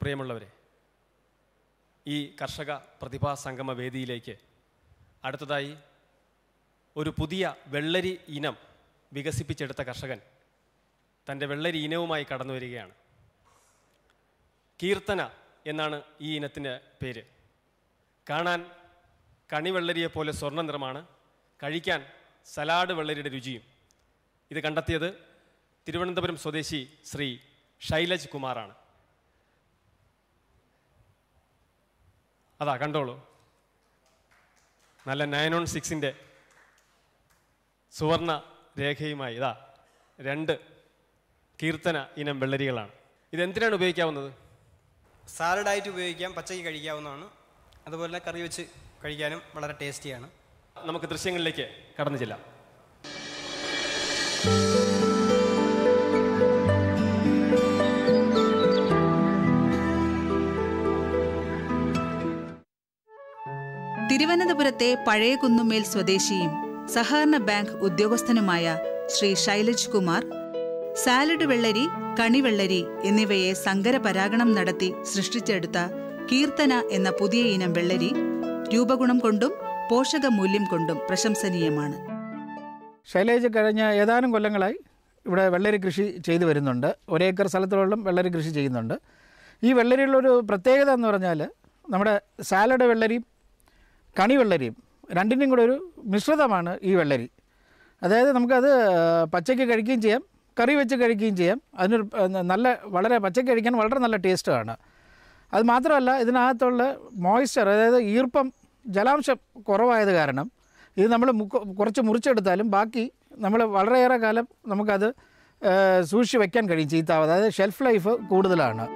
പ്രിയമുള്ളവരെ, ഈ കർഷക പ്രതിഭാ സംഗമ വേദിയിലേക്ക് അടുത്തതായി ഒരു പുതിയ വെള്ളരി ഇനം വികസിപ്പിച്ചെടുത്ത കർഷകൻ തൻ്റെ വെള്ളരി ഇനവുമായി കടന്നു വരികയാണ്. കീർത്തന എന്നാണ് ഈ ഇനത്തിൻ്റെ പേര്. കാണാൻ കണിവെള്ളരിയെപ്പോലെ സ്വർണ്ണ നിറമാണ്, കഴിക്കാൻ സലാഡ് വെള്ളരിയുടെ രുചിയും. ഇത് കണ്ടെത്തിയത് തിരുവനന്തപുരം സ്വദേശി ശ്രീ ഷൈലജ് കുമാറാണ്. അതാ കണ്ടോളൂ, നല്ല 916-ൻ്റെ സുവർണ രേഖയുമായി ഇതാ 2 കീർത്തന ഇനം വെള്ളരികളാണ്. ഇതെന്തിനാണ് ഉപയോഗിക്കാവുന്നത്? സാലഡായിട്ട് ഉപയോഗിക്കാം, പച്ചയ്ക്ക് കഴിക്കാവുന്നതാണ്. അതുപോലെ തന്നെ കറി വെച്ച് കഴിക്കാനും വളരെ ടേസ്റ്റിയാണ്. നമുക്ക് ദൃശ്യങ്ങളിലേക്ക് കടന്നു ചെല്ലാം. തിരുവനന്തപുരത്തെ പഴയ കുന്നുമേൽ സ്വദേശിയും സഹകരണ ബാങ്ക് ഉദ്യോഗസ്ഥനുമായ ശ്രീ ഷൈലജ് കുമാർ സാലഡ് വെള്ളരി, കണിവെള്ളരി എന്നിവയെ സങ്കര പരാഗണം നടത്തി സൃഷ്ടിച്ചെടുത്ത കീർത്തന എന്ന പുതിയ ഇനം വെള്ളരി രൂപഗുണം കൊണ്ടും പോഷകമൂല്യം കൊണ്ടും പ്രശംസനീയമാണ്. ശൈലജ് കഴിഞ്ഞ ഏതാനും കൊല്ലങ്ങളായി ഇവിടെ വെള്ളരി കൃഷി ചെയ്തു വരുന്നുണ്ട്. 1 ഏക്കർ സ്ഥലത്തോളം വെള്ളരി കൃഷി ചെയ്യുന്നുണ്ട്. ഈ വെള്ളരിയുള്ളൊരു പ്രത്യേകത എന്ന് പറഞ്ഞാൽ നമ്മുടെ സാലഡ് വെള്ളരിയും കണിവെള്ളരിയും രണ്ടിൻ്റെയും കൂടെ ഒരു മിശ്രിതമാണ് ഈ വെള്ളരി. അതായത് നമുക്കത് പച്ചയ്ക്ക് കഴിക്കുകയും ചെയ്യാം, കറി വെച്ച് കഴിക്കുകയും ചെയ്യാം. അതിനൊരു വളരെ പച്ചയ്ക്ക് കഴിക്കാൻ വളരെ നല്ല ടേസ്റ്റാണ്. അത് മാത്രമല്ല, ഇതിനകത്തുള്ള മോയ്സ്ചർ, അതായത് ഈർപ്പം, ജലാംശം കുറവായത് കാരണം ഇത് നമ്മൾ കുറച്ച് മുറിച്ചെടുത്താലും ബാക്കി നമ്മൾ വളരെയേറെ കാലം നമുക്കത് സൂക്ഷിച്ച് വയ്ക്കാൻ കഴിയും, ചീത്താവാതെ. അതായത് ഷെൽഫ് ലൈഫ് കൂടുതലാണ്.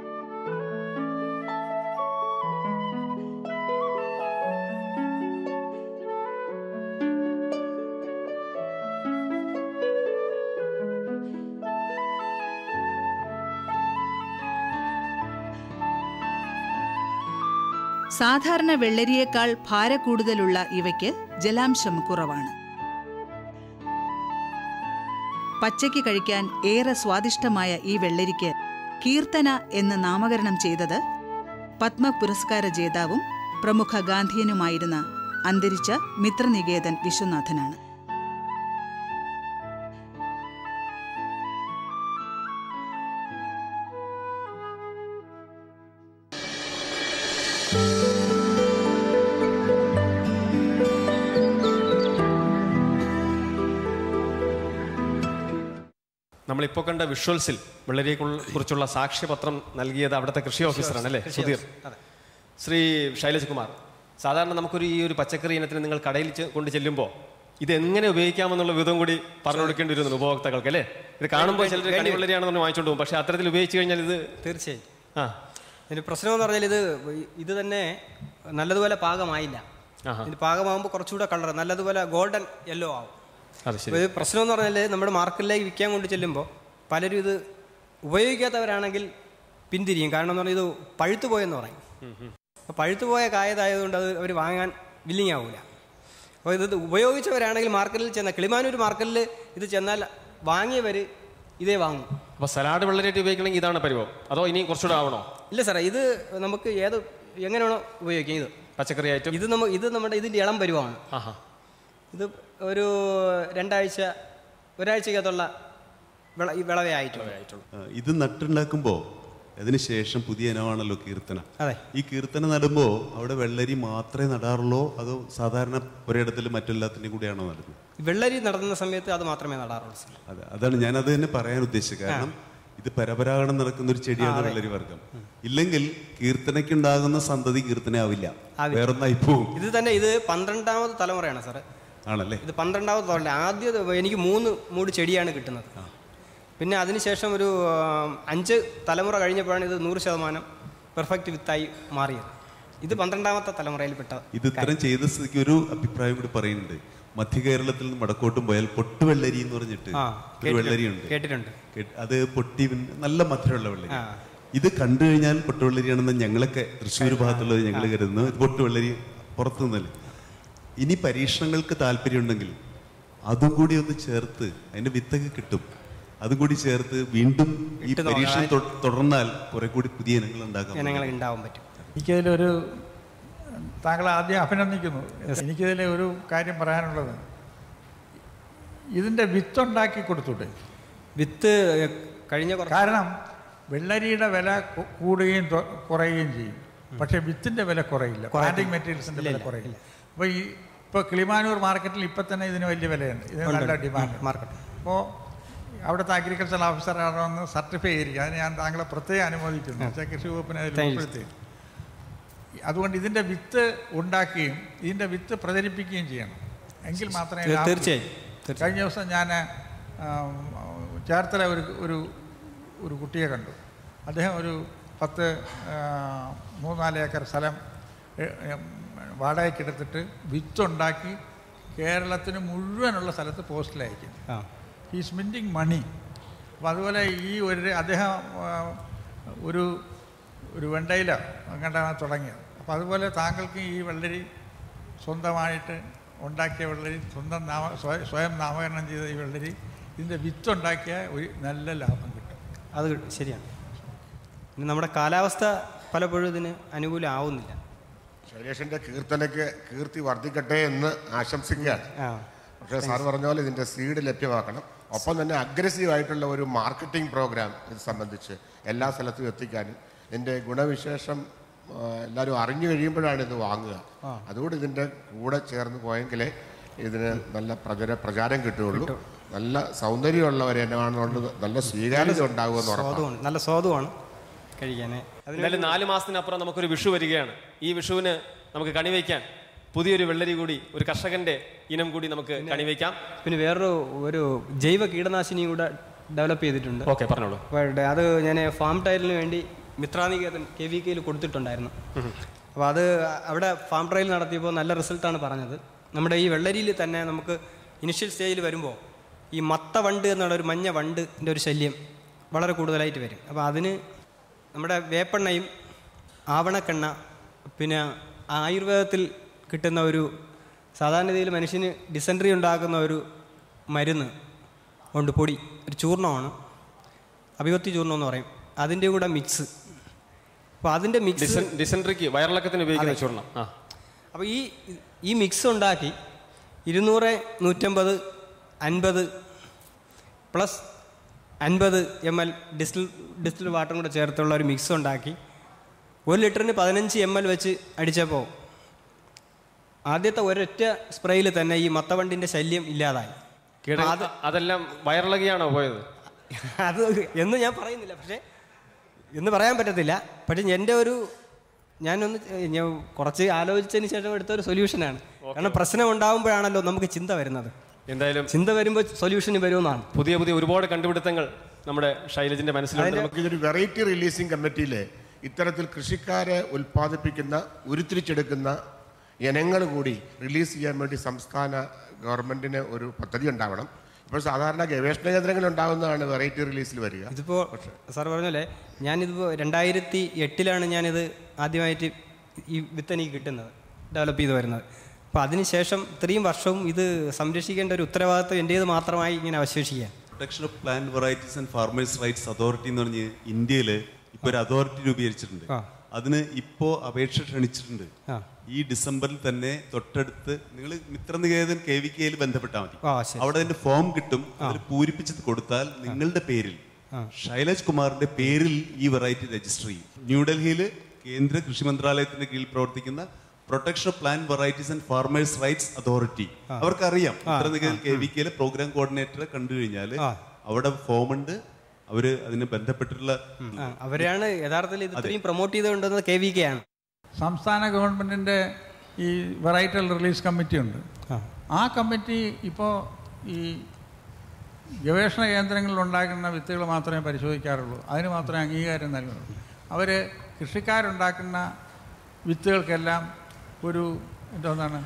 സാധാരണ വെള്ളരിയേക്കാൾ ഭാരക്കൂടുതലുള്ള ഇവയ്ക്ക് ജലാംശം കുറവാണ്. പച്ചയ്ക്ക് കഴിക്കാൻ ഏറെ സ്വാദിഷ്ടമായ ഈ വെള്ളരിക്ക് കീർത്തന എന്ന് നാമകരണം ചെയ്തത് പത്മ പുരസ്കാര ജേതാവും പ്രമുഖ ഗാന്ധിയനുമായിരുന്ന അന്തരിച്ച മിത്രനികേതൻ വിശ്വനാഥനാണ്. നമ്മളിപ്പോൾ കണ്ട വിഷ്വൽസിൽ വെള്ളരിയെ കുറിച്ചുള്ള സാക്ഷ്യപത്രം നൽകിയത് അവിടുത്തെ കൃഷി ഓഫീസറാണ് അല്ലേ, സുധീർ? ശ്രീ ഷൈലജ് കുമാർ, സാധാരണ നമുക്കൊരു ഈ ഒരു പച്ചക്കറി ഇനത്തിന് നിങ്ങൾ കടയിൽ കൊണ്ട് ചെല്ലുമ്പോൾ ഇതെങ്ങനെ ഉപയോഗിക്കാമെന്നുള്ള വിധം കൂടി പറഞ്ഞു കൊടുക്കേണ്ടി വരുന്നു ഉപഭോക്താക്കൾക്ക് അല്ലേ? ഇത് കാണുമ്പോൾ ചിലർ കണിവെള്ളരിയാണെന്ന് വാങ്ങിച്ചുകൊണ്ട് പോകും, പക്ഷേ അത്തരത്തിൽ ഉപയോഗിച്ച് കഴിഞ്ഞാൽ ഇത് തീർച്ചയായും ഇതിൻ്റെ പ്രശ്നം എന്ന് പറഞ്ഞാൽ ഇത് തന്നെ നല്ലതുപോലെ പാകമായില്ല. ഇത് പാകമാകുമ്പോൾ കുറച്ചുകൂടെ കളർ നല്ലതുപോലെ ഗോൾഡൻ യെല്ലോ ആവും. ഇത് പ്രശ്നം എന്ന് പറഞ്ഞാൽ നമ്മുടെ മാർക്കറ്റിലേക്ക് വിൽക്കാൻ കൊണ്ട് ചെല്ലുമ്പോൾ പലരും ഇത് ഉപയോഗിക്കാത്തവരാണെങ്കിൽ പിന്തിരിയും. കാരണം എന്ന് പറഞ്ഞാൽ ഇത് പഴുത്തു പോയെന്ന് പറയും. അപ്പോൾ പഴുത്തുപോയ കായതായതുകൊണ്ട് അത് അവർ വാങ്ങാൻ വില്ലിങ് ആവില്ല. അപ്പോൾ ഇത് ഉപയോഗിച്ചവരാണെങ്കിൽ മാർക്കറ്റിൽ ചെന്നാൽ, കിളിമാനൂർ മാർക്കറ്റിൽ ഇത് ചെന്നാൽ വാങ്ങിയവർ ഇതേ വാങ്ങും. അപ്പോൾ സലാഡ് വെള്ളരിയായിട്ട് ഉപയോഗിക്കണമെങ്കിൽ ഇതാണ് പരിഭവം, അതോ ഇനി കുറച്ചുകൂടെ ആവണോ? ഇല്ല സാറേ, ഇത് നമുക്ക് എങ്ങനെയാണോ ഉപയോഗിക്കാം. ഇത് പച്ചക്കറി ആയിട്ടും ഇത് നമ്മുടെ ഇതിൻ്റെ ഇളം പരുവമാണ്. ഇത് ഒരു 2 ഒരാഴ്ചക്കകത്തുള്ള വിളവേ ആയിട്ടുള്ളൂ. ഇത് നട്ടുണ്ടാക്കുമ്പോൾ അതിനുശേഷം പുതിയ ഇനമാണല്ലോ കീർത്തന. അതെ, ഈ കീർത്തന നടുമ്പോൾ അവിടെ വെള്ളരി മാത്രമേ നടാറുള്ളൂ, അതോ സാധാരണ ഒരിടത്തിൽ മറ്റെല്ലാത്തിൻ്റെയും കൂടിയാണോ നടുന്നത്? വെള്ളരി നടുന്ന സമയത്ത് അത് മാത്രമേ നടാറുള്ളൂ. അതെ, അതാണ് ഞാനത് തന്നെ പറയാൻ ഉദ്ദേശിച്ചത്. കാരണം ഇത് പരപരാഗണം നടക്കുന്ന ഒരു ചെടിയാണ് വെള്ളരി വർഗം. ഇല്ലെങ്കിൽ കീർത്തനയ്ക്കുണ്ടാകുന്ന സന്തതി കീർത്തനയാവില്ല, വേറൊന്നായി പോവും. ഇത് തന്നെ ഇത് 12ാമത് തലമുറയാണ് സാറ്. ആണല്ലേ? ഇത് 12ാമത് തലമുറ. ആദ്യം എനിക്ക് 3 മൂട് ചെടിയാണ് കിട്ടുന്നത്. പിന്നെ അതിനുശേഷം ഒരു 5 തലമുറ കഴിഞ്ഞപ്പോഴാണ് ഇത് 100% പെർഫെക്റ്റ് വിത്തായി മാറിയത്. ഇത് 12ാമത്തെ തലമുറയിൽപ്പെട്ട. ഇത് ഇത്രയും ചെയ്ത സ്ഥിതിക്ക് ഒരു അഭിപ്രായം കൂടി പറയുന്നുണ്ട്. മധ്യ കേരളത്തിൽ നിന്ന് വടക്കോട്ടും പോയാൽ പൊട്ടുവെള്ളരി എന്ന് പറഞ്ഞിട്ട് ഒരു വെള്ളരിയുണ്ട്, കേട്ടിട്ടുണ്ട്. അത് പൊട്ടി നല്ല മധുരമുള്ള വെള്ളരി. ഇത് കണ്ടു കഴിഞ്ഞാൽ പൊട്ടുവെള്ളരിയാണെന്ന് ഞങ്ങളൊക്കെ തൃശ്ശൂർ ഭാഗത്തുള്ളത് ഞങ്ങൾ കരുതുന്നു. ഇത് പൊട്ടുവെള്ളരി പുറത്തു നിന്നല്ലേ. ഇനി പരീക്ഷണങ്ങൾക്ക് താല്പര്യമുണ്ടെങ്കിൽ അതും കൂടി ഒന്ന് ചേർത്ത് അതിൻ്റെ വിത്തൊക്കെ കിട്ടും. അതും കൂടി ചേർത്ത് വീണ്ടും ഈ പരീക്ഷണം തുടർന്നാൽ കുറെ കൂടി പുതിയ ഇനങ്ങൾ ഉണ്ടാകാൻ പറ്റും. എനിക്കതിലൊരു താങ്കളെ ആദ്യം അഭിനന്ദിക്കുന്നു. എനിക്കിതിൽ ഒരു കാര്യം പറയാനുള്ളത്, ഇതിൻ്റെ വിത്തുണ്ടാക്കി കൊടുത്തൂടെ? വിത്ത് കഴിഞ്ഞ കാരണം വെള്ളരിയുടെ വില കൂടുകയും കുറയുകയും ചെയ്യും, പക്ഷേ വിത്തിൻ്റെ വില കുറയില്ല, പ്ലാന്റിംഗ് മെറ്റീരിയൽസിൻ്റെ വില കുറയില്ല. അപ്പോൾ ഇപ്പോൾ കിളിമാനൂർ മാർക്കറ്റിൽ ഇപ്പം തന്നെ ഇതിന് വലിയ വിലയുണ്ട്, ഇതിന് നല്ല ഡിമാൻഡ് മാർക്കറ്റ്. അപ്പോൾ അവിടുത്തെ അഗ്രികൾച്ചറൽ ഓഫീസറാണെന്ന് സർട്ടിഫൈ ചെയ്തിരിക്കുക, അതിന് ഞാൻ താങ്കളെ പ്രത്യേകം അനുമോദിക്കുന്നു. കൃഷി വകുപ്പിനെ അതിൽ ഉൾപ്പെടുത്തി. അതുകൊണ്ട് ഇതിൻ്റെ വിത്ത് ഉണ്ടാക്കുകയും ഇതിൻ്റെ വിത്ത് പ്രചരിപ്പിക്കുകയും ചെയ്യണം, എങ്കിൽ മാത്രമേ. തീർച്ചയായും. കഴിഞ്ഞ ദിവസം ഞാൻ ചേർത്തല ഒരു കുട്ടിയെ കണ്ടു. അദ്ദേഹം ഒരു 3-4 ഏക്കർ സ്ഥലം വാടകയ്ക്കെടുത്തിട്ട് വിത്തുണ്ടാക്കി കേരളത്തിന് മുഴുവനുള്ള സ്ഥലത്ത് പോസ്റ്റിൽ അയക്കും. ഹീസ് മിൻറ്റിങ് മണി. അപ്പോൾ അതുപോലെ അദ്ദേഹം ഒരു വെണ്ടയില അങ്ങോട്ടാണ് തുടങ്ങിയത്. അപ്പോൾ അതുപോലെ താങ്കൾക്ക് ഈ വെള്ളരി സ്വന്തമായിട്ട് ഉണ്ടാക്കിയ വെള്ളരി, സ്വയം നാമകരണം ചെയ്ത ഈ വെള്ളരി, ഇതിൻ്റെ വിത്തുണ്ടാക്കിയ ഒരു നല്ല ലാഭം കിട്ടും. അത് ശരിയാണ്. പിന്നെ നമ്മുടെ കാലാവസ്ഥ പലപ്പോഴും ഇതിന് അനുകൂലമാവുന്നില്ല. ശൈലേഷിൻ്റെ കീർത്തി വർദ്ധിക്കട്ടെ എന്ന് ആശംസിക്കുകയാണ്. പക്ഷേ സാർ പറഞ്ഞ പോലെ ഇതിൻ്റെ സീഡ് ലഭ്യമാക്കണം. ഒപ്പം തന്നെ അഗ്രസീവായിട്ടുള്ള ഒരു മാർക്കറ്റിംഗ് പ്രോഗ്രാം ഇത് സംബന്ധിച്ച് എല്ലാ സ്ഥലത്തും എത്തിക്കാനും, ഇതിൻ്റെ ഗുണവിശേഷം എല്ലാവരും അറിഞ്ഞു കഴിയുമ്പോഴാണ് ഇത് വാങ്ങുക. അതുകൊണ്ട് ഇതിൻ്റെ കൂടെ ചേർന്ന് പോയെങ്കിലേ ഇതിന് നല്ല പ്രചാരം കിട്ടുകയുള്ളൂ. നല്ല സൗന്ദര്യമുള്ളവർ എന്നാണെന്നുള്ളത് നല്ല സ്വീകാര്യത ഉണ്ടാകുമെന്ന് ഉറപ്പാണ്. നല്ല സ്വാദുമാണ് കഴിക്കാൻ. എന്തായാലും 4 മാസത്തിനപ്പുറം നമുക്കൊരു വിഷു വരികയാണ്. ഈ വിഷുവിന് നമുക്ക് കണിവയ്ക്കാൻ പുതിയൊരു വെള്ളരി കൂടി, ഒരു കർഷകന്റെ ഇനം കൂടി നമുക്ക് കണിവയ്ക്കാം. പിന്നെ വേറൊരു ജൈവ കീടനാശിനി കൂടെ ഡെവലപ്പ് ചെയ്തിട്ടുണ്ട്. ഓക്കെ, പറഞ്ഞോളൂ. അത് ഞാൻ ഫാം ട്രയലിന് വേണ്ടി മിത്രാനികേതൻ KVKയിൽ കൊടുത്തിട്ടുണ്ടായിരുന്നു. അപ്പോൾ അത് അവിടെ ഫാം ട്രയൽ നടത്തിയപ്പോൾ നല്ല റിസൾട്ടാണ് പറഞ്ഞത്. നമ്മുടെ ഈ വെള്ളരിയിൽ തന്നെ നമുക്ക് ഇനിഷ്യൽ സ്റ്റേജിൽ വരുമ്പോൾ ഈ മത്ത വണ്ട് എന്നുള്ള ഒരു മഞ്ഞ വണ്ടിൻ്റെ ഒരു ശല്യം വളരെ കൂടുതലായിട്ട് വരും. അപ്പോൾ അതിന് നമ്മുടെ വേപ്പെണ്ണയും ആവണക്കെണ്ണ, പിന്നെ ആയുർവേദത്തിൽ കിട്ടുന്ന ഒരു സാധാരണ രീതിയിൽ മനുഷ്യന് ഡിസെൻട്രി ഉണ്ടാക്കുന്ന ഒരു മരുന്ന് ഉണ്ട്, പൊടി, ഒരു ചൂർണ്ണമാണ്, അഭിവത്തി ചൂർണ്ണം എന്ന് പറയും. അതിൻ്റെ കൂടെ മിക്സ്. അപ്പോൾ അതിൻ്റെ മിക്സ് ഡിസെൻട്രിക്ക്, വയറിളക്കത്തിന് ഉപയോഗിക്കുന്ന ചൂർണ്ണം. അപ്പോൾ ഈ മിക്സ് ഉണ്ടാക്കി 200, 150, 50 പ്ലസ് 50 ml ഡിസ്റ്റിൽ വാട്ടറും കൂടെ ചേർത്തുള്ള ഒരു മിക്സ് ഉണ്ടാക്കി 1 ലിറ്ററിന് 15 ml വെച്ച് അടിച്ചപ്പോൾ ആദ്യത്തെ ഒരൊറ്റ സ്പ്രേയിൽ തന്നെ ഈ മത്തവണ്ടിൻ്റെ ശല്യം ഇല്ലാതായി. അതെല്ലാം വയറിളകിയാണോ പോയത്? അത് എന്ന് ഞാൻ പറയുന്നില്ല, പക്ഷേ എന്ന് പറയാൻ പറ്റത്തില്ല. പക്ഷേ ഞാൻ കുറച്ച് ആലോചിച്ചതിന് ശേഷം എടുത്തൊരു സൊല്യൂഷനാണ്. കാരണം പ്രശ്നം ഉണ്ടാകുമ്പോഴാണല്ലോ നമുക്ക് ചിന്ത വരുന്നത്. എന്തായാലും ചിന്ത വരുമ്പോൾ സൊല്യൂഷന് വരുമെന്നാണ്. പുതിയ ഒരുപാട് കണ്ടുപിടുത്തങ്ങൾ നമ്മുടെ ശൈലജിന്റെ മനസ്സിലുണ്ട്. നമുക്കിതൊരു വെറൈറ്റി റിലീസിംഗ് കമ്മിറ്റിയിൽ ഇത്തരത്തിൽ കൃഷിക്കാരെ ഉൽപ്പാദിപ്പിക്കുന്ന, ഉരുത്തിരിച്ചെടുക്കുന്ന ഇനങ്ങൾ കൂടി റിലീസ് ചെയ്യാൻ വേണ്ടി സംസ്ഥാന ഗവൺമെൻറ്റിന് ഒരു പദ്ധതി ഉണ്ടാവണം. ഇപ്പോൾ സാധാരണ ഗവേഷണ കേന്ദ്രങ്ങൾ ഉണ്ടാകുന്നതാണ് വെറൈറ്റി റിലീസിൽ വരിക. ഇതിപ്പോൾ സാർ പറഞ്ഞല്ലേ, ഞാനിതിപ്പോൾ 2008 ഞാനിത് ആദ്യമായിട്ട് ഈ വിത്ത് എനിക്ക് കിട്ടുന്നത്, ഡെവലപ്പ് ചെയ്ത് വരുന്നത്. അപ്പോൾ അതിനുശേഷം ഇത്രയും വർഷവും ഇത് സംരക്ഷിക്കേണ്ട ഒരു ഉത്തരവാദിത്വം എൻ്റേത് മാത്രമായി ഇങ്ങനെ അവശേഷിക്കുക. Protection of plant varieties and farmers rights authority എന്ന് പറഞ്ഞ് ഇന്ത്യയിൽ ഇപ്പോൾ ഒരു അതോറിറ്റി രൂപീകരിച്ചിട്ടുണ്ട്. അതിന് ഇപ്പോൾ അപേക്ഷ ക്ഷണിച്ചിട്ടുണ്ട്. ഈ ഡിസംബറിൽ തന്നെ തൊട്ടടുത്ത് നിങ്ങൾ മിത്രനികേതൻ KVKയിൽ ബന്ധപ്പെട്ടാൽ മതി. അവിടെ അതിന്റെ ഫോം കിട്ടും. അതിൽ പൂരിപ്പിച്ചത് കൊടുത്താൽ നിങ്ങളുടെ പേരിൽ, ശൈലജ് കുമാറിന്റെ പേരിൽ ഈ വെറൈറ്റി രജിസ്റ്റർ ചെയ്യും. ന്യൂഡൽഹിയിൽ കേന്ദ്ര കൃഷി മന്ത്രാലയത്തിന്റെ കീഴിൽ പ്രവർത്തിക്കുന്ന protection of plant varieties and farmers rights authority, അവർക്കറിയാം. മിത്രനികേതൻ KVKയിലെ പ്രോഗ്രാം കോർഡിനേറ്ററെ കണ്ടു കഴിഞ്ഞാൽ അവിടെ ഫോം ഉണ്ട്. അവര് അതിന് ബന്ധപ്പെട്ടിട്ടുള്ള അവരാണ് യഥാർത്ഥത്തിൽ ഇത്രയും പ്രൊമോട്ട് ചെയ്തുകൊണ്ടുവന്നത് KVK ആണ്. സംസ്ഥാന ഗവൺമെൻറ്റിൻ്റെ ഈ വെറൈറ്റൽ റിലീസ് കമ്മിറ്റി ഉണ്ട്. ആ കമ്മിറ്റി ഇപ്പോൾ ഈ ഗവേഷണ കേന്ദ്രങ്ങളിൽ ഉണ്ടാക്കുന്ന വിത്തുകൾ മാത്രമേ പരിശോധിക്കാറുള്ളൂ. അതിന് മാത്രമേ അംഗീകാരം നൽകുള്ളൂ. അവർ കൃഷിക്കാരുണ്ടാക്കുന്ന വിത്തുകൾക്കെല്ലാം എന്താണ്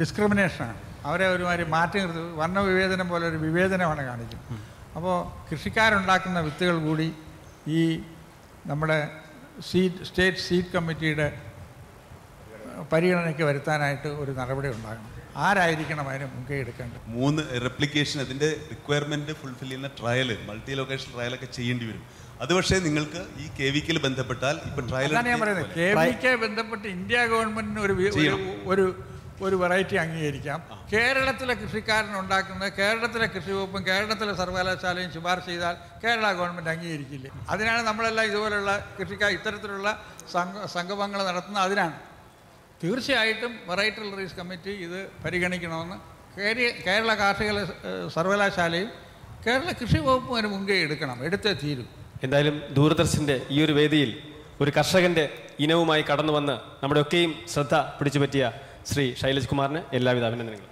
ഡിസ്ക്രിമിനേഷനാണ്. അവരെ ഒരുമാതിരി മാറ്റി നിർത്തി വർണ്ണവിവേചനം പോലെ ഒരു വിവേചനമാണ് കാണിക്കുന്നത്. അപ്പോൾ കൃഷിക്കാരുണ്ടാക്കുന്ന വിത്തുകൾ കൂടി ഈ നമ്മുടെ സ്റ്റേറ്റ് സീഡ് കമ്മിറ്റിയുടെ പരിഗണനയ്ക്ക് വരുത്താനായിട്ട് ഒരു നടപടി ഉണ്ടാകണം. ആരായിരിക്കണം അതിന് മുൻകൈ എടുക്കേണ്ടത്? 3 റെപ്ലിക്കേഷൻ അതിൻ്റെ റിക്വയർമെൻറ്റ് ഫുൾഫിൽ ചെയ്യുന്ന ട്രയൽ, മൾട്ടി ലൊക്കേഷൻ ട്രയലൊക്കെ ചെയ്യേണ്ടി വരും. അത് പക്ഷേ നിങ്ങൾക്ക് ഈ KVK ബന്ധപ്പെട്ടാൽ ഇപ്പം ട്രയൽ ഞാൻ പറയുന്നത് KVK ബന്ധപ്പെട്ട് ഇന്ത്യ ഗവൺമെന്റിന് ഒരു വെറൈറ്റി അംഗീകരിക്കാം. കേരളത്തിലെ കൃഷിക്കാരൻ ഉണ്ടാക്കുന്നത് കേരളത്തിലെ കൃഷി വകുപ്പും കേരളത്തിലെ സർവകലാശാലയും ശുപാർശ ചെയ്താൽ കേരള ഗവൺമെൻറ് അംഗീകരിക്കില്ലേ? അതിനാണ് നമ്മളെല്ലാം ഇതുപോലുള്ള ഇത്തരത്തിലുള്ള സംഗമങ്ങൾ നടത്തുന്നത്. അതിനാണ് തീർച്ചയായിട്ടും വെറൈറ്റി റിലീസ് കമ്മിറ്റി ഇത് പരിഗണിക്കണമെന്ന് കേരള കാർഷിക സർവകലാശാലയും കേരള കൃഷി വകുപ്പും അതിന് മുൻകൈ എടുത്തേ തീരും. എന്തായാലും ദൂരദർശൻ്റെ ഈ ഒരു വേദിയിൽ ഒരു കർഷകൻ്റെ ഇനവുമായി കടന്നു വന്ന് നമ്മുടെയൊക്കെയും ശ്രദ്ധ പിടിച്ചുപറ്റിയ ശ്രീ ശൈലജ് കുമാറിന് എല്ലാവിധ അഭിനന്ദനങ്ങളും.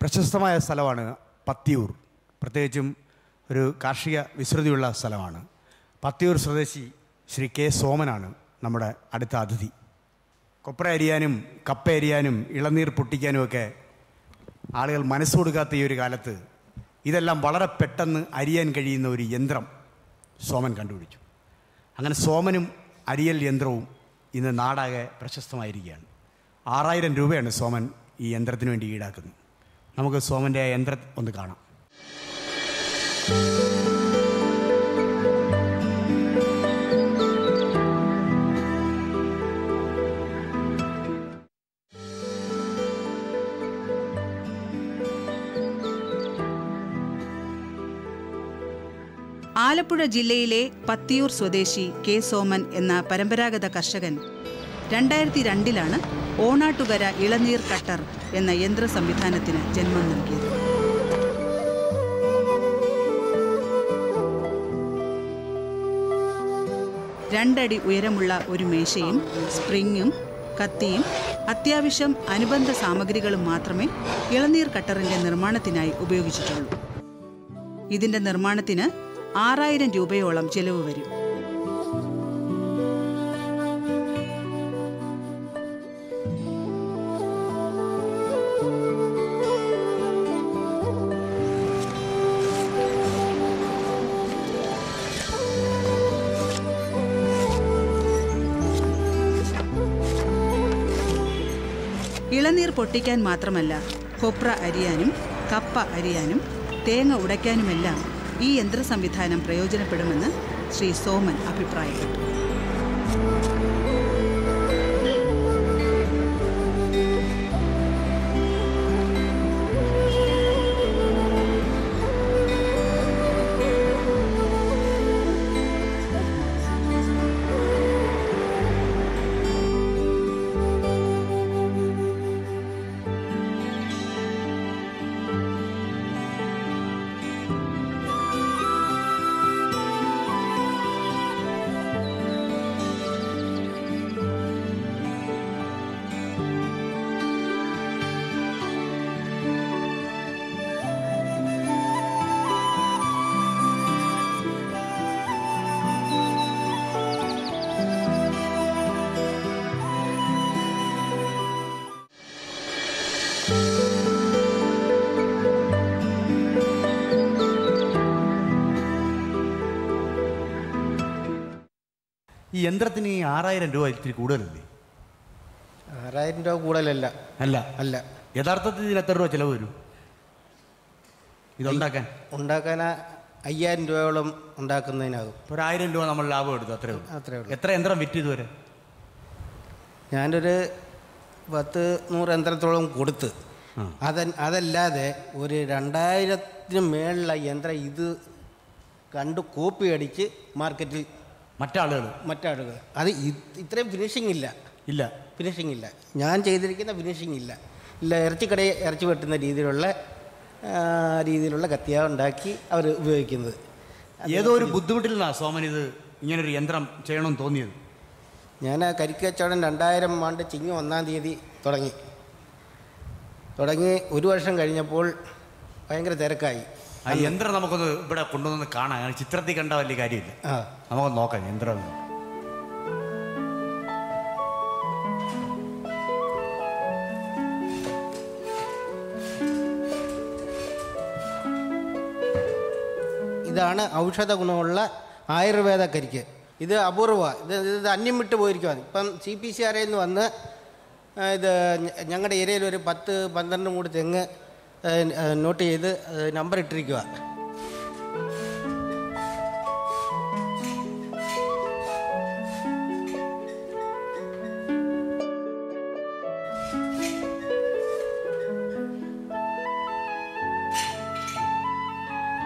പ്രശസ്തമായ സ്ഥലമാണ് പത്തിയൂർ. പ്രത്യേകിച്ചും ഒരു കാർഷിക വിസ്തൃതിയുള്ള സ്ഥലമാണ്. പത്തിയൂർ സ്വദേശി ശ്രീ K. സോമനാണ് നമ്മുടെ അടുത്ത അതിഥി. കൊപ്ര അരിയാനും കപ്പ അരിയാനും ഇളനീർ പൊട്ടിക്കാനുമൊക്കെ ആളുകൾ മനസ്സ് കൊടുക്കാത്ത ഈ ഒരു കാലത്ത് ഇതെല്ലാം വളരെ പെട്ടെന്ന് അരിയാൻ കഴിയുന്ന ഒരു യന്ത്രം സോമൻ കണ്ടുപിടിച്ചു. അങ്ങനെ സോമനും അരിയൽ യന്ത്രവും ഇന്ന് നാടാകെ പ്രശസ്തമായിരിക്കുകയാണ്. 6000 രൂപയാണ് സോമൻ ഈ യന്ത്രത്തിന് വേണ്ടി ഈടാക്കുന്നത്. നമുക്ക് സോമൻ്റെ ആ യന്ത്രം ഒന്ന് കാണാം. ആലപ്പുഴ ജില്ലയിലെ പത്തിയൂർ സ്വദേശി K. സോമൻ എന്ന പരമ്പരാഗത കർഷകൻ 2002 ഓണാട്ടുകര ഇളനീർ കട്ടർ എന്ന യന്ത്ര സംവിധാനത്തിന് ജന്മം നൽകിയത്. രണ്ടടി ഉയരമുള്ള ഒരു മേശയും സ്പ്രിങ്ങും കത്തിയും അത്യാവശ്യം അനുബന്ധ സാമഗ്രികളും മാത്രമേ ഇളനീർ കട്ടറിന്റെ നിർമ്മാണത്തിനായി ഉപയോഗിച്ചിട്ടുള്ളൂ. ഇതിന്റെ നിർമ്മാണത്തിന് 6000 രൂപയോളം ചെലവ് വരും. ഇളനീർ പൊട്ടിക്കാൻ മാത്രമല്ല, കൊപ്ര അരിയാനും കപ്പ അരിയാനും തേങ്ങ ഉടയ്ക്കാനുമെല്ലാം ഈ യന്ത്ര സംവിധാനം പ്രയോജനപ്പെടുമെന്ന് ശ്രീ സോമൻ അഭിപ്രായപ്പെട്ടു. ഈ യന്ത്രത്തിന് 6000 രൂപ ഇത്തിരി കൂടുതലല്ലേ? 6000 രൂപ കൂടുതലല്ല. അല്ല. യഥാർത്ഥത്തിൽ ഇതിന് എത്ര രൂപ ചിലവ് വരും ഇതുണ്ടാക്കാൻ? 5000 രൂപയോളം ഉണ്ടാക്കുന്നതിനാകും. 1000 രൂപ നമ്മൾ ലാഭം എടുത്തു, അത്രേ ഉള്ളൂ. എത്ര യന്ത്രം വിറ്റ് ഇതുവരെ? ഞാനൊരു 10-100 യന്ത്രത്തോളം കൊടുത്ത്. അതല്ലാതെ ഒരു 2000-ന് മേളിലുള്ള യന്ത്രം ഇത് കണ്ട് കോപ്പി അടിച്ച് മാർക്കറ്റിൽ മറ്റാളുകൾ അത് ഇത്രയും ഫിനിഷിംഗ് ഇല്ല. ഞാൻ ചെയ്തിരിക്കുന്ന ഫിനിഷിംഗ് ഇല്ല. ഇറച്ചിക്കടയിൽ ഇറച്ചി വെട്ടുന്ന രീതിയിലുള്ള കത്തിയാണ് ഉണ്ടാക്കി അവർ ഉപയോഗിക്കുന്നത്. ഏതോ ഒരു ബുദ്ധിമുട്ടിൽ നിന്നാണ് സോമൻ ഇത് ഇങ്ങനൊരു യന്ത്രം ചെയ്യണമെന്ന് തോന്നിയത്? ഞാൻ കരിക്കച്ചവടം 2000 ആണ്ട് ചിങ്ങം 1-ാം തീയതി തുടങ്ങി 1 വർഷം കഴിഞ്ഞപ്പോൾ ഭയങ്കര തിരക്കായി. ആ യന്ത്രം നമുക്കൊന്ന് ഇവിടെ കൊണ്ടുവന്ന് കാണാൻ, ചിത്രത്തിൽ കണ്ട വലിയ കാര്യമില്ല. നമുക്കൊന്ന് നോക്കാം യന്ത്രം. ഇതാണ് ഔഷധ ഗുണമുള്ള ആയുർവേദ കരിക്ക്. ഇത് അപൂർവ, ഇത് അന്യം വിട്ട് പോയിരിക്കുകയാണ്. ഇപ്പം CPCRA നിന്ന് വന്ന് ഇത് ഞങ്ങളുടെ ഏരിയയിൽ ഒരു 10-12 മൂട് തെങ്ങ് നോട്ട് ചെയ്ത് നമ്പർ ഇട്ടിരിക്കുക.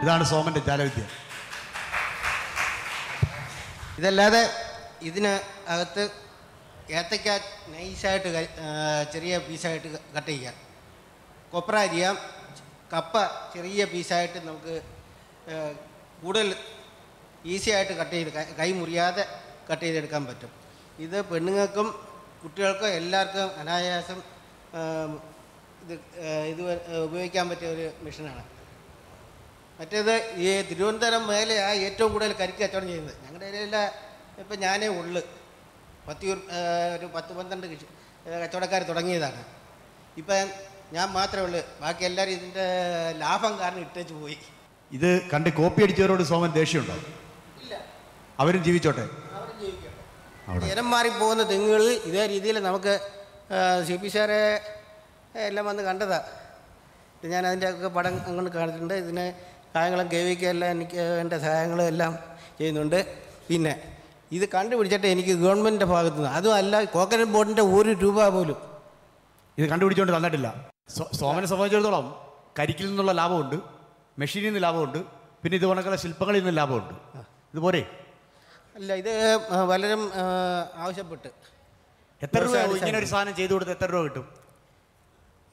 ഇതാണ് സോമൻ്റെ ജാലവിദ്യ. ഇതല്ലാതെ ഇതിന് അകത്ത് ഏത്തയ്ക്ക നൈസായിട്ട് ചെറിയ പീസായിട്ട് കട്ട് ചെയ്യാം, കൊപ്ര അരിയാം, കപ്പ ചെറിയ പീസായിട്ട് നമുക്ക് കൂടുതൽ ഈസി ആയിട്ട് കട്ട് ചെയ്ത് കൈ മുറിയാതെ കട്ട് ചെയ്തെടുക്കാൻ പറ്റും. ഇത് പെണ്ണുങ്ങൾക്കും കുട്ടികൾക്കും എല്ലാവർക്കും അനായാസം ഇത് ഉപയോഗിക്കാൻ പറ്റിയ ഒരു മെഷീനാണ്. മറ്റേത് ഈ തിരുവനന്തപുരം മേലെയാണ് ഏറ്റവും കൂടുതൽ കരിക്ക് കച്ചവടം ചെയ്യുന്നത്. ഞങ്ങളുടെ ഏരിയയിലെ ഇപ്പം ഞാനേ ഉള്ളു. പത്തിയൂർ ഒരു 10-12 കച്ചവടക്കാർ തുടങ്ങിയതാണ്. ഇപ്പം ഞാൻ മാത്രമേ ഉള്ളൂ, ബാക്കി എല്ലാവരും ഇതിൻ്റെ ലാഭം കാരണം ഇട്ടേച്ച് പോയി. ഇത് കണ്ട് കോപ്പി അടിച്ചവരോട് സോമൻ ദേഷ്യമുണ്ടോ? ഇല്ല, അവരും ജീവിച്ചോട്ടെ. അവരും ജീവിക്കട്ടെ. ഇനം മാറിപ്പോകുന്ന തെങ്ങുകളിൽ ഇതേ രീതിയിൽ നമുക്ക് CPCRA എല്ലാം വന്ന് കണ്ടതാണ്. ഞാൻ അതിൻ്റെ ഒക്കെ പടം അങ്ങോട്ട് കാണിച്ചിട്ടുണ്ട്. ഇതിന് സഹായങ്ങളും KVK എല്ലാം എനിക്ക് വേണ്ട സഹായങ്ങളും എല്ലാം ചെയ്യുന്നുണ്ട്. പിന്നെ ഇത് കണ്ടുപിടിച്ചിട്ട് എനിക്ക് ഗവൺമെൻറ്റിൻ്റെ ഭാഗത്തു നിന്ന്, അതും അല്ല കോക്കനട്ട് ബോർഡിൻ്റെ ₹1 പോലും ഇത് കണ്ടുപിടിച്ചുകൊണ്ട് തന്നിട്ടില്ല. സോമനെ സംബന്ധിച്ചിടത്തോളം കരിക്കിൽ നിന്നുള്ള ലാഭമുണ്ട്, മെഷീനിൽ നിന്ന് ലാഭമുണ്ട്, പിന്നെ ഇത് കണക്കുള്ള ശില്പങ്ങളിൽ നിന്ന് ലാഭമുണ്ട്. ഇതുപോലെ അല്ല, ഇത് പലരും ആവശ്യപ്പെട്ട്. എത്ര രൂപ ഇങ്ങനെ ഒരു സാധനം ചെയ്തു കൊടുത്ത് എത്ര രൂപ കിട്ടും?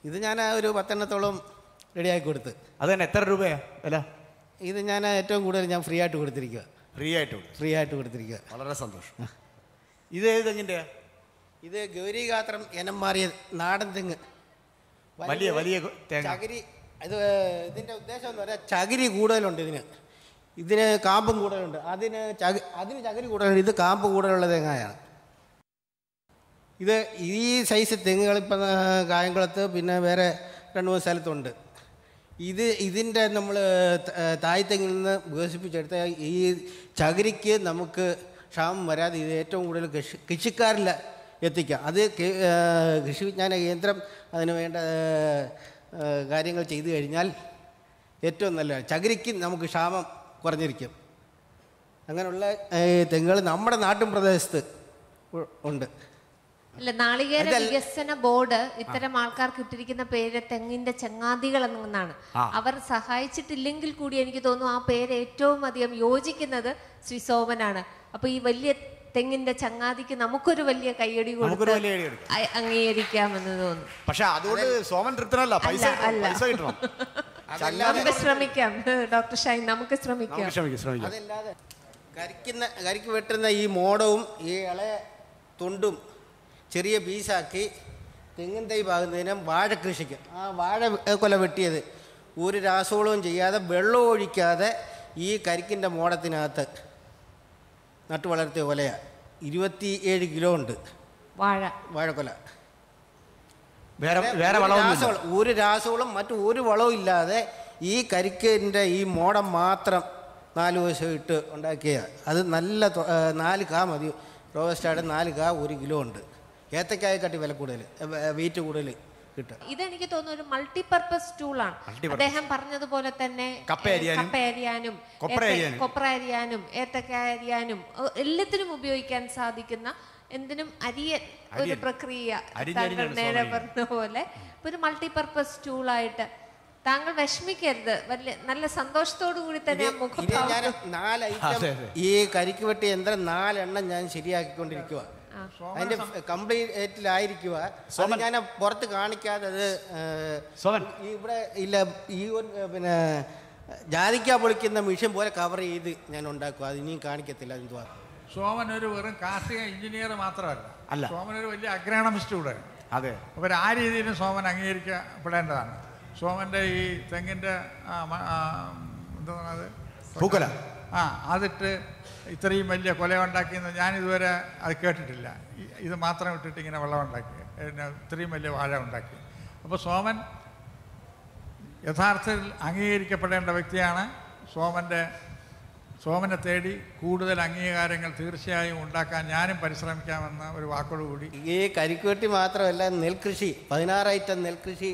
ഇത് ഞാൻ ഒരു 10 എണ്ണത്തോളം റെഡിയാക്കി കൊടുത്ത്. അത് തന്നെ എത്ര രൂപയാണ് വില? ഇത് ഞാൻ ഏറ്റവും കൂടുതൽ ഞാൻ ഫ്രീ ആയിട്ട് കൊടുത്തിരിക്കുക. ഫ്രീ ആയിട്ട് കൊടുത്തിരിക്കുക. വളരെ സന്തോഷം. ഇത് ഏത് തെങ്ങിൻ്റെയാ? ഇത് ഗൗരിഗാത്രം ഇനം മാറിയ നാടൻ തെങ്ങ്, വലിയ ചകിരി. ഇത് ഇതിൻ്റെ ഉദ്ദേശം എന്ന് പറയാൻ ചകിരി കൂടുതലുണ്ട് ഇതിന് കാമ്പും കൂടുതലുണ്ട്. അതിന് ചകിരി കൂടുതലുണ്ട്, ഇത് കാമ്പ് കൂടുതലുള്ള തെങ്ങായാണ്. ഇത് ഈ സൈസ് തെങ്ങുകൾ ഇപ്പം കായംകുളത്ത് പിന്നെ വേറെ 2-3 സ്ഥലത്തുണ്ട്. ഇതിൻ്റെ നമ്മൾ തായ്തെങ്ങിൽ നിന്ന് വികസിപ്പിച്ചെടുത്ത ഈ ചകിരിക്ക് നമുക്ക് ക്ഷാമം വരാതെ ഇത് ഏറ്റവും കൂടുതൽ കൃഷിക്കാരിൽ എത്തിക്കാം. അത് കൃഷി വിജ്ഞാന കേന്ദ്രം അതിന് വേണ്ട കാര്യങ്ങൾ ചെയ്തു കഴിഞ്ഞാൽ ഏറ്റവും നല്ലതാണ്. ചകിരിക്ക് നമുക്ക് ക്ഷാമം കുറഞ്ഞിരിക്കും. അങ്ങനെയുള്ള തെങ്ങുകൾ നമ്മുടെ നാട്ടിൻ പ്രദേശത്ത് ഉണ്ട്. അല്ല, നാളികേര വികസന ബോർഡ് ഇത്തരം ആൾക്കാർക്ക് ഇട്ടിരിക്കുന്ന പേര് തെങ്ങിന്റെ ചങ്ങാതികൾ എന്നാണ്. അവർ സഹായിച്ചിട്ടില്ലെങ്കിൽ കൂടി എനിക്ക് തോന്നുന്നു ആ പേര് ഏറ്റവും അധികം യോജിക്കുന്നത് ശ്രീ സോമനാണ്. അപ്പൊ ഈ വലിയ തെങ്ങിന്റെ ചങ്ങാതിക്ക് നമുക്കൊരു വലിയ കയ്യടി കൊടുത്ത് അംഗീകരിക്കാമെന്ന് തോന്നുന്നു. പക്ഷെ അതുകൊണ്ട് സോമൻ തൃപ്തനല്ല, പൈസ കിട്ടണം. നമുക്ക് ശ്രമിക്കാം ഡോക്ടർ ഷൈൻ, നമുക്ക് ശ്രമിക്കാം. അതല്ലാതെ കരിക്ക് വെട്ടുന്ന ഈ മോടവും ഈ ഇളയ തുണ്ടും ചെറിയ പീസാക്കി തെങ്ങിൻ തൈ പാകുന്നതിനും വാഴ കൃഷിക്ക് ആ വാഴ കൊല വെട്ടിയത് ഒരു രാസവളവും ചെയ്യാതെ വെള്ളം ഒഴിക്കാതെ ഈ കരിക്കിൻ്റെ മോടത്തിനകത്ത് നട്ടു വളർത്തിയ കൊലയാണ്. 27 കിലോ ഉണ്ട് വാഴക്കൊല. ഒരു രാസവളം ഒരു വളവും ഇല്ലാതെ ഈ കരിക്കിൻ്റെ ഈ മോടം മാത്രം 4 വശം ഇട്ട് ഉണ്ടാക്കിയ അത് നല്ല 4 കാ മതി. റോബസ്റ്റായിട്ട് 4 കാ 1 കിലോ ഉണ്ട്. ഏത്തക്കായക്കാട്ടി വില കൂടുതൽ, വെയിറ്റ് കൂടുതൽ കിട്ടും. ഇതെനിക്ക് തോന്നുന്നു ഒരു മൾട്ടിപർപ്പസ് ടൂളാണ്. അദ്ദേഹം പറഞ്ഞതുപോലെ തന്നെ കപ്പ അരിയാനും കൊപ്ര അരിയാനും ഏത്തക്കായ അരിയാനും എല്ലാത്തിനും ഉപയോഗിക്കാൻ സാധിക്കുന്ന എന്തിനും അരിയൻ ഒരു പ്രക്രിയ താങ്കൾ നേരെ പറഞ്ഞ പോലെ ഒരു മൾട്ടിപർപ്പസ് ടൂളായിട്ട് താങ്കൾ വിഷമിക്കരുത്. വലിയ നല്ല സന്തോഷത്തോടു കൂടി തന്നെ ഈ കരിക്ക് വെട്ടിയ യന്ത്രം 4 എണ്ണം ഞാൻ ശരിയാക്കിക്കൊണ്ടിരിക്കുക. അതിന്റെ കംപ്ലീറ്റിലായിരിക്കുക. ഞാൻ പുറത്ത് കാണിക്കാതെ അത് ഇവിടെ ഇല്ല. ഈ പിന്നെ ജാതിക്ക പൊളിക്കുന്ന മിഷൻ പോലെ കവർ ചെയ്ത് ഞാൻ ഉണ്ടാക്കുക. അത് ഇനിയും കാണിക്കത്തില്ല. എന്തുവാ, സോമൻ ഒരു വെറും കാർഷിക എഞ്ചിനീയർ മാത്രമല്ല, സോമൻ ഒരു വലിയ അഗ്രോണമിസ്റ്റ് കൂടെ. അതെ, അപ്പോൾ ആ രീതിയിലും സോമൻ അംഗീകരിക്കപ്പെടേണ്ടതാണ്. സോമൻ്റെ ഈ തെങ്ങിൻ്റെ എന്താണ് പൂക്കല അതിട്ട് ഇത്രയും വലിയ കൊല ഉണ്ടാക്കിയെന്ന് ഞാനിതുവരെ അത് കേട്ടിട്ടില്ല. ഇത് മാത്രം ഇട്ടിട്ട് ഇങ്ങനെ വെള്ളം ഉണ്ടാക്കി ഇത്രയും വലിയ വാഴ ഉണ്ടാക്കി. അപ്പോൾ സോമൻ യഥാർത്ഥത്തിൽ അംഗീകരിക്കപ്പെടേണ്ട വ്യക്തിയാണ്. സോമൻ്റെ സോമനെ തേടി കൂടുതൽ അംഗീകാരങ്ങൾ തീർച്ചയായും ഉണ്ടാക്കാൻ ഞാനും പരിശ്രമിക്കാമെന്ന ഒരു വാക്കോടുകൂടി. ഈ കരിക്കുവെട്ടി മാത്രമല്ല, നെൽകൃഷി 16 ഐറ്റം നെൽകൃഷി,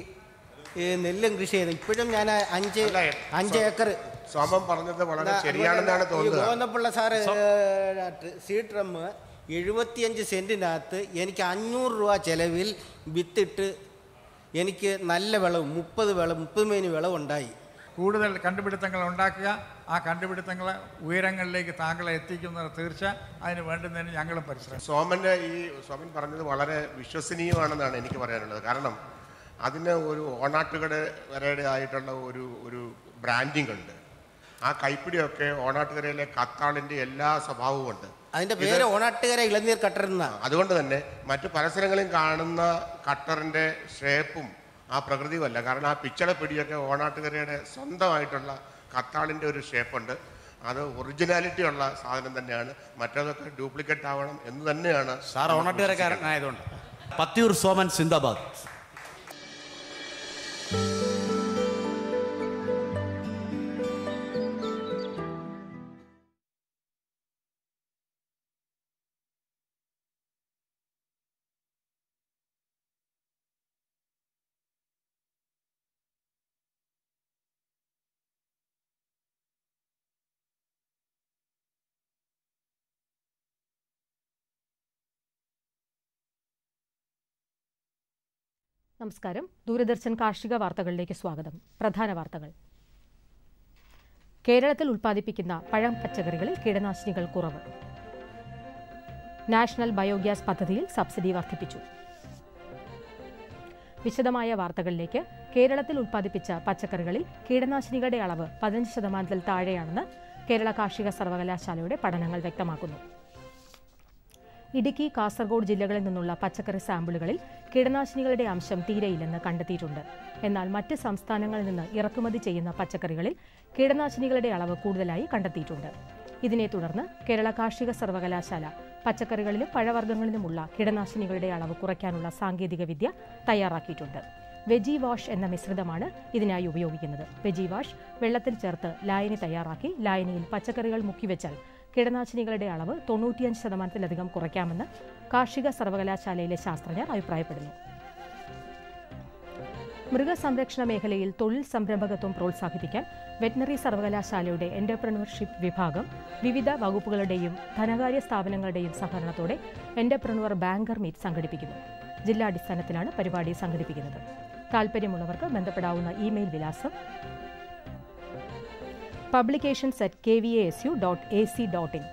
നെല്ലും കൃഷി ചെയ്ത് ഇപ്പോഴും ഞാൻ 5 ഏക്കർ. സോമൻ പറഞ്ഞത് വളരെ ശരിയാണെന്നാണ് തോന്നുന്നത്. ഗോവിന്ദപിള്ള സാറ് സീഡ് ഡ്രം 75 സെന്റിനകത്ത് എനിക്ക് 500 രൂപ ചെലവിൽ വിത്തിട്ട് എനിക്ക് നല്ല വിളവ് 30 മേനി വിളവുണ്ടായി. കൂടുതൽ കണ്ടുപിടുത്തങ്ങൾ ഉണ്ടാക്കുക, ആ കണ്ടുപിടുത്തങ്ങളെ ഉയരങ്ങളിലേക്ക് താങ്കളെ എത്തിക്കുന്നത് തീർച്ച. അതിന് വേണ്ടുന്നതിന് ഞങ്ങളും പരിശ്രമിക്കും. സോമൻ പറഞ്ഞത് വളരെ വിശ്വസനീയമാണെന്നാണ് എനിക്ക് പറയാനുള്ളത്. കാരണം അതിന് ഒരു ഓണാട്ടുകട ആയിട്ടുള്ള ഒരു ബ്രാൻഡിങ് ഉണ്ട്. ആ കൈപ്പിടിയൊക്കെ ഓണാട്ടുകരയിലെ കത്താളിൻ്റെ എല്ലാ സ്വഭാവവും ഉണ്ട്. അതിന്റെ പേര് ഓണാട്ടുകര ഇളനീർ കട്ടർ എന്നാണ്. അതുകൊണ്ട് തന്നെ മറ്റു പല സ്ഥലങ്ങളിലും കാണുന്ന കട്ടറിൻ്റെ ഷേപ്പും ആ പ്രകൃതിയുമല്ല. കാരണം ആ പിച്ചളപ്പിടിയൊക്കെ ഓണാട്ടുകരയുടെ സ്വന്തമായിട്ടുള്ള കത്താളിൻ്റെ ഒരു ഷേപ്പുണ്ട്. അത് ഒറിജിനാലിറ്റി ഉള്ള സാധനം തന്നെയാണ്. മറ്റേതൊക്കെ ഡ്യൂപ്ലിക്കേറ്റ് ആവണം എന്ന് തന്നെയാണ്. സാർ ഓണാട്ടുകരക്കാരനായതുകൊണ്ട് പത്തിയൂർ സോമൻ സിന്ദാബാദ്. നമസ്കാരം. ദൂരദർശൻ കാർഷിക വാർത്തകളിലേക്ക് സ്വാഗതം. പ്രധാന വാർത്തകൾ. കേരളത്തിൽ ഉൽപ്പാദിപ്പിക്കുന്ന പഴം പച്ചക്കറികളിൽ കീടനാശിനികൾ കുറവ്. നാഷണൽ ബയോഗ്യാസ് പദ്ധതിയിൽ സബ്സിഡി വർദ്ധിപ്പിച്ചു. വിശദമായ വാർത്തകളിലേക്ക്. കേരളത്തിൽ ഉൽപ്പാദിപ്പിച്ച പച്ചക്കറികളിൽ കീടനാശിനികളുടെ അളവ് 15% താഴെയാണെന്ന് കേരള കാർഷിക സർവകലാശാലയുടെ പഠനങ്ങൾ വ്യക്തമാക്കുന്നു. ഇടുക്കി, കാസർഗോഡ് ജില്ലകളിൽ നിന്നുള്ള പച്ചക്കറി സാമ്പിളുകളിൽ കീടനാശിനികളുടെ അംശം തീരെയില്ലെന്ന് കണ്ടെത്തിയിട്ടുണ്ട്. എന്നാൽ മറ്റ് സംസ്ഥാനങ്ങളിൽ നിന്ന് ഇറക്കുമതി ചെയ്യുന്ന പച്ചക്കറികളിൽ കീടനാശിനികളുടെ അളവ് കൂടുതലായി കണ്ടെത്തിയിട്ടുണ്ട്. ഇതിനെ തുടർന്ന് കേരള കാർഷിക സർവകലാശാല പച്ചക്കറികളിലും പഴവർഗ്ഗങ്ങളിലുമുള്ള കീടനാശിനികളുടെ അളവ് കുറയ്ക്കാനുള്ള സാങ്കേതിക വിദ്യ തയ്യാറാക്കിയിട്ടുണ്ട്. വെജി വാഷ് എന്ന മിശ്രിതമാണ് ഇതിനായി ഉപയോഗിക്കുന്നത്. വെജി വാഷ് വെള്ളത്തിൽ ചേർത്ത് ലായനി തയ്യാറാക്കി ലായനിയിൽ പച്ചക്കറികൾ മുക്കിവെച്ചാൽ കീടനാശിനികളുടെ അളവ് 95% കുറയ്ക്കാമെന്ന് കാർഷിക സർവകലാശാലയിലെ ശാസ്ത്രജ്ഞർ അഭിപ്രായപ്പെടുന്നു. മൃഗസംരക്ഷണ മേഖലയിൽ തൊഴിൽ സംരംഭകത്വം പ്രോത്സാഹിപ്പിക്കാൻ വെറ്ററിനറി സർവകലാശാലയുടെ എന്റർപ്രണർഷിപ്പ് വിഭാഗം വിവിധ വകുപ്പുകളുടെയും ധനകാര്യ സ്ഥാപനങ്ങളുടെയും സഹകരണത്തോടെ എന്റർപ്രണർ ബാങ്കർ മീറ്റ് സംഘടിപ്പിക്കുന്നു. ജില്ലാടിസ്ഥാനത്തിലാണ് പരിപാടി സംഘടിപ്പിക്കുന്നത്. താൽപര്യമുള്ളവർക്ക് ബന്ധപ്പെടാവുന്ന ഇമെയിൽ വിലാസം publications@kvasu.ac.in.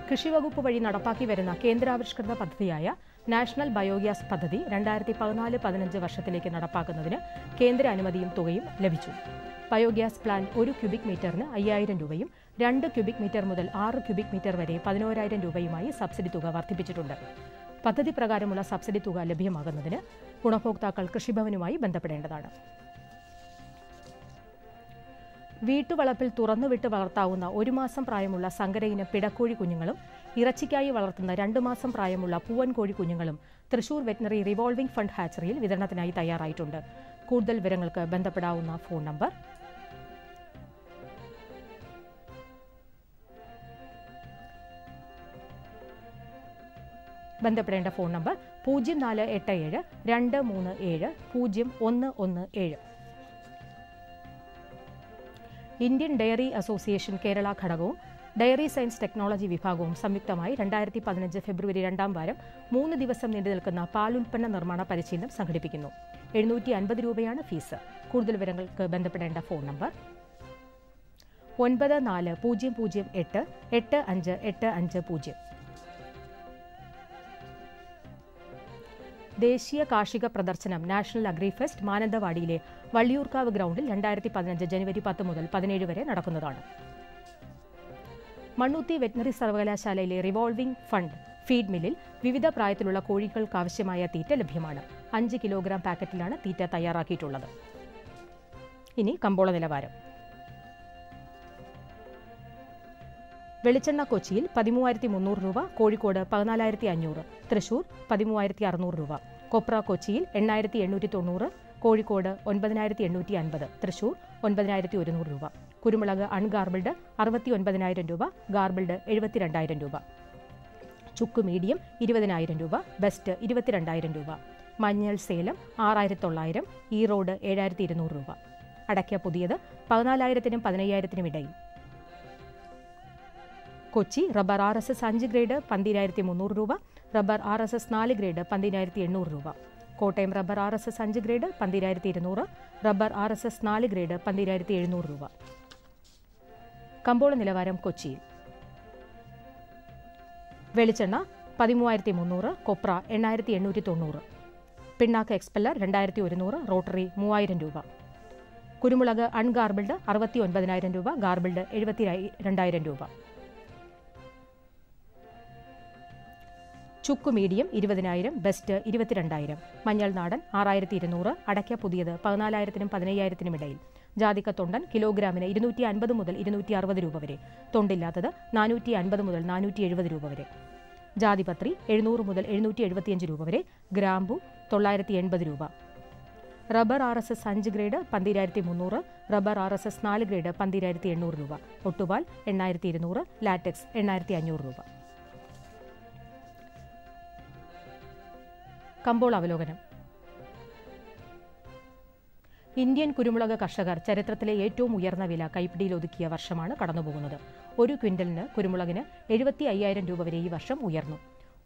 കൃഷിവകുപ്പ് വഴി നടപ്പാക്കി വരുന്ന കേന്ദ്രാവിഷ്കൃത പദ്ധതിയായ നാഷണൽ ബയോഗ്യാസ് പദ്ധതി 2014-15 വർഷത്തിലേക്ക് നടപ്പാക്കുന്നതിന് കേന്ദ്ര അനുമതിയും തുകയും ലഭിച്ചു. ബയോഗ്യാസ് പ്ലാന്റ് 1 ക്യൂബിക് മീറ്ററിന് 5000 രൂപയും 2 ക്യൂബിക് മീറ്റർ മുതൽ 6 ക്യൂബിക് മീറ്റർ വരെ 11000 രൂപയുമായി സബ്സിഡി തുക വർദ്ധിപ്പിച്ചിട്ടുണ്ട്. പദ്ധതി പ്രകാരമുള്ള സബ്സിഡി തുക ലഭ്യമാകുന്നതിന് ഗുണഭോക്താക്കൾ കൃഷിഭവനുമായി ബന്ധപ്പെടേണ്ടതാണ്. വീട്ടുവളപ്പിൽ തുറന്നുവിട്ട് വളർത്താവുന്ന 1 മാസം പ്രായമുള്ള സങ്കരയിനം പിടക്കോഴി കുഞ്ഞുങ്ങളും ഇറച്ചിക്കായി വളർത്തുന്ന 2 മാസം പ്രായമുള്ള പൂവൻ കോഴി കുഞ്ഞുങ്ങളും തൃശൂർ വെറ്ററിനറി റിവോൾവിംഗ് ഫണ്ട് ഹാച്ചറിയിൽ വിതരണത്തിനായി തയ്യാറായിട്ടുണ്ട്. കൂടുതൽ വിവരങ്ങൾക്ക് ബന്ധപ്പെടാവുന്ന phone number 0487 237 0117. Indian dairy association Kerala ഘടകവും ഡയറി സയൻസ് ടെക്നോളജി വിഭാഗവും സംയുക്തമായി 2015 ഫെബ്രുവരി 2-ാം വാരം 3 ദിവസം നീണ്ടുനിൽക്കുന്ന പാലുൽപ്പന്ന നിർമ്മാണ പരിശീലനം സംഘടിപ്പിക്കുന്നു. 750 രൂപയാണ് ഫീസ്. കൂടുതൽ വിവരങ്ങൾക്ക് ബന്ധപ്പെടേണ്ട ഫോൺ നമ്പർ 9408 85850. ദേശീയ കാർഷിക പ്രദർശനം നാഷണൽ അഗ്രിഫെസ്റ്റ് മാനന്തവാടിയിലെ വള്ളിയൂർക്കാവ് ഗ്രൗണ്ടിൽ 2015 ജനുവരി 10 മുതൽ 17 വരെ നടക്കുന്നതാണ്. മണ്ണുത്തി വെറ്ററിനറി സർവകലാശാലയിലെ റിവോൾവിംഗ് ഫണ്ട് ഫീഡ് മില്ലിൽ വിവിധ പ്രായത്തിലുള്ള കോഴികൾക്കാവശ്യമായ തീറ്റ ലഭ്യമാണ്. 5 കിലോഗ്രാം പാക്കറ്റിലാണ് തീറ്റ തയ്യാറാക്കിയിട്ടുള്ളത്. ഇനി കമ്പോള നിലവാരം. വെളിച്ചെണ്ണ കൊച്ചിയിൽ 13,300 രൂപ, കോഴിക്കോട് 14,500, തൃശൂർ 13,600 രൂപ. കൊപ്ര കൊച്ചിയിൽ 8,890, കോഴിക്കോട് 9,850, തൃശൂർ 9,100 രൂപ. കുരുമുളക് അൺഗാർബിൾഡ് 69,000 രൂപ, ഗാർബിൾഡ് 72,000 രൂപ. ചുക്ക് മീഡിയം 20,000 രൂപ, ബെസ്റ്റ് 22,000 രൂപ. മഞ്ഞൾ സേലം 6,900, ഈറോഡ് 7,200 രൂപ. അടയ്ക്ക പുതിയത് 14,000-നും 15,000-നും ഇടയിൽ. കൊച്ചി റബ്ബർ RSS 5 ഗ്രേഡ് 12,300 രൂപ, റബ്ബർ RSS 4 ഗ്രേഡ് 12,800 രൂപ. Kottayam rubber RSS 5 grade 12,200, rubber RSS 4 grade 12,700 രൂപ. കമ്പോള നിലവാരം കൊച്ചിയിൽ. വെളിച്ചെണ്ണ 13,300, കൊപ്ര 8,890, പിണ്ണാക്ക് എക്സ്പെല്ലർ 2,100, റോട്ടറി 3,000 രൂപ. കുരുമുളക് അൺഗാർബിൾഡ് 69,000 രൂപ, ഗാർബിൾഡ് 72,000 രൂപ. ചുക്ക് മീഡിയം 20,000, ബെസ്റ്റ് 22,000. മഞ്ഞൾ നാടൻ 6,200, അടയ്ക്ക പുതിയത് 14,000-നും 15,000-നും ഇടയിൽ. ജാതിക്ക തൊണ്ടൻ കിലോഗ്രാമിന് 250 മുതൽ 260 രൂപ വരെ, തൊണ്ടില്ലാത്തത് 450 മുതൽ 470 രൂപ വരെ. ജാതിപത്രി 700 മുതൽ 775 രൂപ വരെ, ഗ്രാമ്പു 980 രൂപ. Rubber RSS 5 grade 12,300, rubber RSS 4 grade 12,800 രൂപ. ഒട്ടുപാൽ 8,200, ലാറ്റക്സ് 8,500 രൂപ. കമ്പോള അവലോകനം. ഇന്ത്യൻ കുരുമുളക് കർഷകർ ചരിത്രത്തിലെ ഏറ്റവും ഉയർന്ന വില കൈപ്പിടിയിൽ ഒതുക്കിയ വർഷമാണ് കടന്നുപോകുന്നത്. ഒരു ക്വിന്റലിന് കുരുമുളകിന് 75,000 രൂപ വരെ ഈ വർഷം ഉയർന്നു.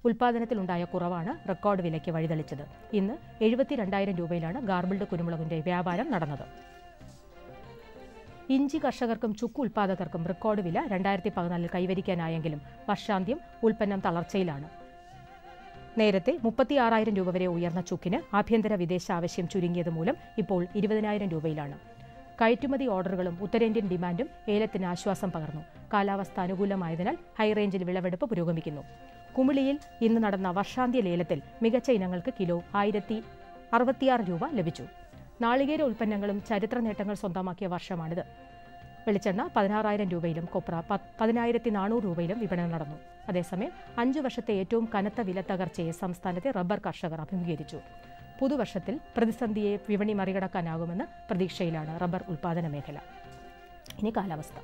ഉൽപ്പാദനത്തിലുണ്ടായ കുറവാണ് റെക്കോർഡ് വിലയ്ക്ക് വഴിതെളിച്ചത്. ഇന്ന് 72,000 രൂപയിലാണ് ഗാർബിൾഡ് കുരുമുളകിന്റെ വ്യാപാരം നടന്നത്. ഇഞ്ചി കർഷകർക്കും ചുക്ക് ഉൽപ്പാദകർക്കും റെക്കോർഡ് വില 2014 കൈവരിക്കാനായെങ്കിലും വർഷാന്ത്യം ഉൽപ്പന്നം തളർച്ചയിലാണ്. നേരത്തെ 36,000 രൂപ വരെ ഉയർന്ന ചുക്കിന് ആഭ്യന്തര വിദേശ ആവശ്യം ചുരുങ്ങിയത് മൂലം ഇപ്പോൾ 20,000 രൂപയിലാണ്. കയറ്റുമതി ഓർഡറുകളും ഉത്തരേന്ത്യൻ ഡിമാൻഡും ഏലത്തിന് ആശ്വാസം പകർന്നു. കാലാവസ്ഥ അനുകൂലമായതിനാൽ ഹൈറേഞ്ചിൽ വിളവെടുപ്പ് പുരോഗമിക്കുന്നു. കുമിളിയിൽ ഇന്ന് നടന്ന വർഷാന്ത്യ ലേലത്തിൽ മികച്ച ഇനങ്ങൾക്ക് കിലോ 1,066 രൂപ ലഭിച്ചു. നാളികേര ഉൽപ്പന്നങ്ങളും ചരിത്ര നേട്ടങ്ങൾ സ്വന്തമാക്കിയ വർഷമാണിത്. വെളിച്ചെണ്ണ 16,000 രൂപയിലും കൊപ്ര 10,400 രൂപയിലും വിപണനം നടന്നു. അതേസമയം 5 വർഷത്തെ ഏറ്റവും കനത്ത വില തകർച്ചയെ സംസ്ഥാനത്തെ റബ്ബർ കർഷകർ അഭിമുഖീകരിച്ചു. പുതുവർഷത്തിൽ പ്രതിസന്ധിയെ വിപണി മറികടക്കാനാകുമെന്ന് പ്രതീക്ഷയിലാണ് റബ്ബർ ഉൽപ്പാദന മേഖല. ഇനി കാലാവസ്ഥ.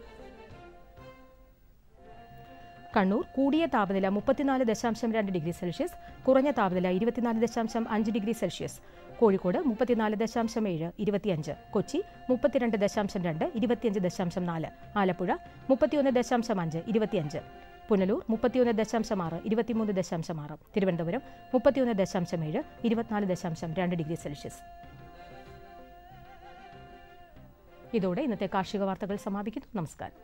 കണ്ണൂർ കൂടിയ താപനില 34.2 ഡിഗ്രി സെൽഷ്യസ്, കുറഞ്ഞ താപനില 24.5 degree Celsius. Kozhikode 34.7, 25. Kochi 32.2, 25.4. Alappuzha 31.5, 25. Punalur 31.6, 23.6. Thiruvananthapuram 31.7, 24.2 degree Celsius. ഇതോടെ ഇന്നത്തെ കാർഷിക വാർത്തകൾ സമാപിക്കുന്നു. നമസ്കാരം.